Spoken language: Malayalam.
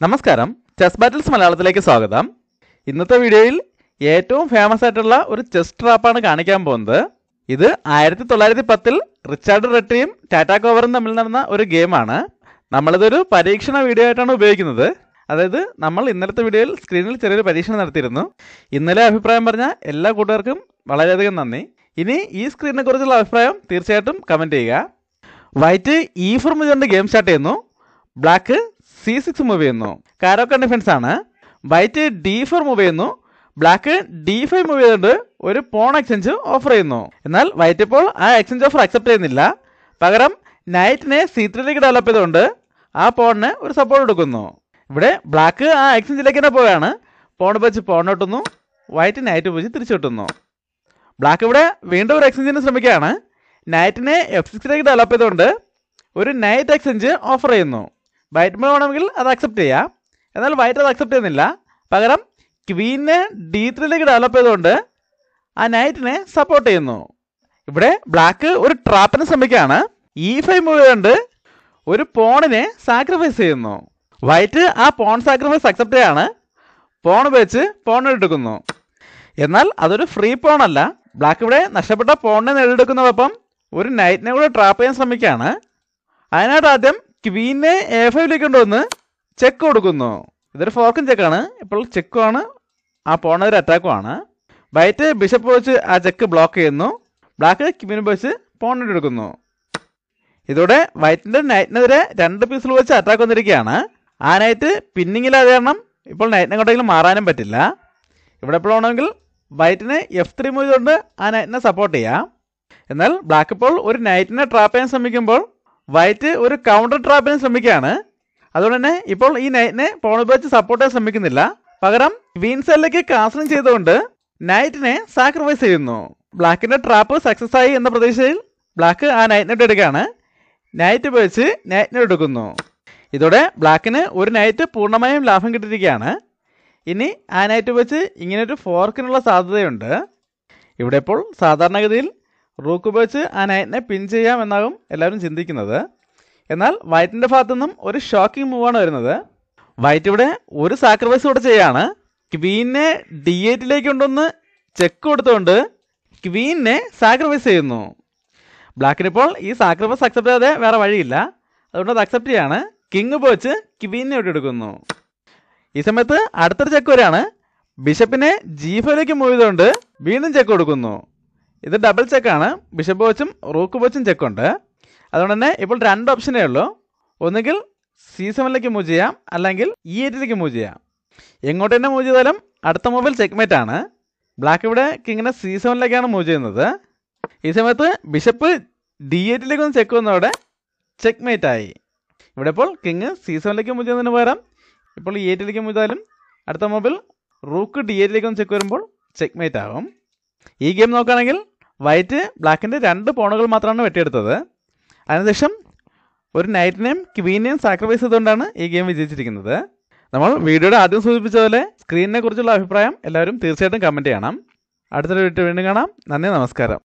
നമസ്കാരം, ചെസ് ബാറ്റിൽസ് മലയാളത്തിലേക്ക് സ്വാഗതം. ഇന്നത്തെ വീഡിയോയിൽ ഏറ്റവും ഫേമസ് ആയിട്ടുള്ള ഒരു ചെസ് ട്രാപ്പാണ് കാണിക്കാൻ പോകുന്നത്. ഇത് 1910 റിച്ചാർഡ് റെട്ടിയും ടാറ്റ കോവറും തമ്മിൽ നടന്ന ഒരു ഗെയിമാണ്. നമ്മളിതൊരു പരീക്ഷണ വീഡിയോ ആയിട്ടാണ് ഉപയോഗിക്കുന്നത്. അതായത് നമ്മൾ ഇന്നലത്തെ വീഡിയോയിൽ സ്ക്രീനിൽ ചെറിയൊരു പരീക്ഷണം നടത്തിയിരുന്നു. ഇന്നലെ അഭിപ്രായം പറഞ്ഞ എല്ലാ കൂട്ടുകാർക്കും വളരെയധികം നന്ദി. ഇനി ഈ സ്ക്രീനിനെ കുറിച്ചുള്ള അഭിപ്രായം തീർച്ചയായിട്ടും കമൻറ്റ് ചെയ്യുക. വൈറ്റ് E4 മൂവ് കൊണ്ട് ഗെയിം സ്റ്റാർട്ട് ചെയ്യുന്നു. ബ്ലാക്ക് C6 മൂവ് ചെയ്യുന്നു. കാരോക്കൺ ഡിഫൻസ് ആണ്. വൈറ്റ് D4 മൂവ് ചെയ്യുന്നു. ബ്ലാക്ക് D5 മൂവ് ചെയ്തുകൊണ്ട് ഒരു പോൺ എക്സ്ചേഞ്ച് ഓഫർ ചെയ്യുന്നു. എന്നാൽ വൈറ്റ് ഇപ്പോൾ ആ എക്സ്ചേഞ്ച് ഓഫർ അക്സെപ്റ്റ് ചെയ്യുന്നില്ല. പകരം നൈറ്റിനെ C3ലേക്ക് ഡെവലപ്പ് ചെയ്തുകൊണ്ട് ആ പോണിന് ഒരു സപ്പോർട്ട് കൊടുക്കുന്നു. ഇവിടെ ബ്ലാക്ക് ആ എക്സ്ചേഞ്ചിലേക്ക് തന്നെ പോവുകയാണ്. പോൺ വെച്ച് പോൺ കിട്ടുന്നു. വൈറ്റ് നൈറ്റ് വെച്ച് തിരിച്ചു കിട്ടുന്നു. ബ്ലാക്ക് ഇവിടെ വീണ്ടും ഒരു എക്സ്ചേഞ്ചിന് ശ്രമിക്കുകയാണ്. നൈറ്റിനെ F6ലേക്ക് ഡെവലപ്പ് ചെയ്തുകൊണ്ട് ഒരു നൈറ്റ് എക്സ്ചേഞ്ച് ഓഫർ ചെയ്യുന്നു. വൈറ്റ് വേണമെങ്കിൽ അത് അക്സെപ്റ്റ് ചെയ്യാം. എന്നാൽ വൈറ്റ് അത് അക്സെപ്റ്റ് ചെയ്യുന്നില്ല. പകരം ക്വീനെ D3ലേക്ക് ഡെവലപ്പ് ചെയ്തുകൊണ്ട് ആ നൈറ്റിനെ സപ്പോർട്ട് ചെയ്യുന്നു. ഇവിടെ ബ്ലാക്ക് ഒരു ട്രാപ്പിന് ശ്രമിക്കുകയാണ്. E5 മൂവ് ചെയ്തുകൊണ്ട് ഒരു പോണിനെ സാക്രിഫൈസ് ചെയ്യുന്നു. വൈറ്റ് ആ പോൺ സാക്രിഫൈസ് അക്സെപ്റ്റ് ചെയ്യാണ്. പോൺ വെച്ച് പോൺ എടുക്കുന്നു. എന്നാൽ അതൊരു ഫ്രീ പോൺ അല്ല. ബ്ലാക്ക് ഇവിടെ നഷ്ടപ്പെട്ട പോണിനെ നേടിയെടുക്കുന്നതോടൊപ്പം ഒരു നൈറ്റിനെ കൂടെ ട്രാപ്പ് ചെയ്യാൻ ശ്രമിക്കുകയാണ്. അതിനായിട്ട് ആദ്യം ക്വീനെ A5ലേക്ക് കൊണ്ടുവന്ന് ചെക്ക് കൊടുക്കുന്നു. ഇതൊരു ഫോർക്കും ചെക്കാണ്. ഇപ്പോൾ ചെക്കുമാണ്, ആ പോണൊരു അറ്റാക്കുമാണ്. വൈറ്റ് ബിഷപ്പ് വെച്ച് ആ ചെക്ക് ബ്ലോക്ക് ചെയ്യുന്നു. ബ്ലാക്ക് ക്വീൻ വെച്ച് പോണിനെ എടുക്കുന്നു. ഇതോടെ വൈറ്റിൻ്റെ നൈറ്റിനെതിരെ 2 പീസിൽ വെച്ച് അറ്റാക്ക് വന്നിരിക്കുകയാണ്. ആ നൈറ്റ് പിന്നിങ്ങിലാതെ കാരണം ഇപ്പോൾ നൈറ്റിനെ കൊണ്ടെങ്കിലും മാറാനും പറ്റില്ല. ഇവിടെ ഇപ്പോൾ വേണമെങ്കിൽ വൈറ്റിനെ F3 മൂവ് കൊണ്ട് ആ നൈറ്റിനെ സപ്പോർട്ട് ചെയ്യാം. എന്നാൽ ബ്ലാക്ക് ഇപ്പോൾ ഒരു നൈറ്റിനെ ട്രാപ്പ് ചെയ്യാൻ ശ്രമിക്കുമ്പോൾ വൈറ്റ് ഒരു കൗണ്ടർ ട്രാപ്പിന് ശ്രമിക്കുകയാണ്. അതുകൊണ്ട് തന്നെ ഇപ്പോൾ ഈ നൈറ്റിനെ പോൺ വെച്ച് സപ്പോർട്ട് ചെയ്യാൻ ശ്രമിക്കുന്നില്ല. പകരം ക്വീൻ സൈഡിലേക്ക് കാസ്ലിംഗ് ചെയ്തുകൊണ്ട് നൈറ്റിനെ സാക്രിഫൈസ് ചെയ്യുന്നു. ബ്ലാക്കിൻ്റെ ട്രാപ്പ് സക്സസ് ആയി എന്ന പ്രതീക്ഷയിൽ ബ്ലാക്ക് ആ നൈറ്റിനെ എടുക്കുകയാണ്. നൈറ്റ് വെച്ച് നൈറ്റിനെ എടുക്കുന്നു. ഇതോടെ ബ്ലാക്കിന് ഒരു നൈറ്റ് പൂർണ്ണമായും ലാഭം കിട്ടിയിരിക്കുകയാണ്. ഇനി ആ നൈറ്റ് വെച്ച് ഇങ്ങനൊരു ഫോർക്കിനുള്ള സാധ്യതയുണ്ട്. ഇവിടെ ഇപ്പോൾ സാധാരണഗതിയിൽ റൂക്ക് വെച്ച് ആ നൈറ്റിനെ പിൻ ചെയ്യാം എന്നാകും എല്ലാവരും ചിന്തിക്കുന്നത്. എന്നാൽ വൈറ്റിൻ്റെ ഭാഗത്തു നിന്നും ഒരു ഷോക്കിംഗ് മൂവാണ് വരുന്നത്. വൈറ്റ് ഇവിടെ ഒരു സാക്രിഫൈസ് കൂടെ ചെയ്യാണ്. ക്വീനെ D8ലേക്ക് കൊണ്ടുവന്ന് ചെക്ക് കൊടുത്തുകൊണ്ട് ക്വീനെ സാക്രിഫൈസ് ചെയ്യുന്നു. ബ്ലാക്കിനിപ്പോൾ ഈ സാക്രിഫൈസ് അക്സെപ്റ്റ് ചെയ്യാതെ വേറെ വഴിയില്ല. അതുകൊണ്ട് അത് അക്സെപ്റ്റ് ചെയ്യാണ്. കിങ് വെച്ച് ക്വീനെ എടുക്കുന്നു. ഈ സമയത്ത് അടുത്തൊരു ചെക്ക് വരെയാണ്. ബിഷപ്പിനെ G5ലേക്ക് മൂവ് ചെയ്തുകൊണ്ട് വീണ്ടും ചെക്ക് കൊടുക്കുന്നു. ഇത് ഡബിൾ ചെക്കാണ്. ബിഷപ്പ് വെച്ചും റൂക്ക് വെച്ചും ചെക്കുണ്ട്. അതുകൊണ്ട് തന്നെ ഇപ്പോൾ 2 ഓപ്ഷനേ ഉള്ളൂ. ഒന്നുകിൽ C7ലേക്ക് മൂവ് ചെയ്യാം, അല്ലെങ്കിൽ E8ലേക്ക് മൂവ് ചെയ്യാം. എങ്ങോട്ട് തന്നെ മൂവ് ചെയ്താലും അടുത്ത മൂവിൽ ചെക്ക്മേറ്റ് ആണ്. ബ്ലാക്ക് ഇവിടെ കിങ്ങിനെ C7ലേക്കാണ് മൂവ് ചെയ്യുന്നത്. ഈ സമയത്ത് ബിഷപ്പ് D8ലേക്ക് ഒന്ന് ചെക്ക് വന്നതോടെ ചെക്ക്മേറ്റ് ആയി. ഇവിടെ ഇപ്പോൾ കിങ് C7ലേക്ക് മൂവ് ചെയ്യുന്നതിന് പകരം ഇപ്പോൾ E8ലേക്ക് മൂവ് ചെയ്താലും അടുത്ത മൂവിൽ റൂക്ക് D8ലേക്ക് ഒന്ന് ചെക്ക് വരുമ്പോൾ ചെക്ക്മേറ്റ് ആകും. ഈ ഗെയിം നോക്കുകയാണെങ്കിൽ വൈറ്റ് ബ്ലാക്കിൻ്റെ 2 പോണുകൾ മാത്രമാണ് വെട്ടിയെടുത്തത്. അതിനുശേഷം ഒരു നൈറ്റിനെയും ക്വീനെയും സാക്രിഫൈസ് ചെയ്തുകൊണ്ടാണ് ഈ ഗെയിം വിജയിച്ചിരിക്കുന്നത്. നമ്മൾ വീഡിയോയുടെ ആദ്യം സൂചിപ്പിച്ച പോലെ സ്ക്രീനിനെ കുറിച്ചുള്ള അഭിപ്രായം എല്ലാവരും തീർച്ചയായിട്ടും കമൻറ്റ് ചെയ്യണം. അടുത്തൊരു വീഡിയോ വീണ്ടും കാണാം. നന്ദി, നമസ്കാരം.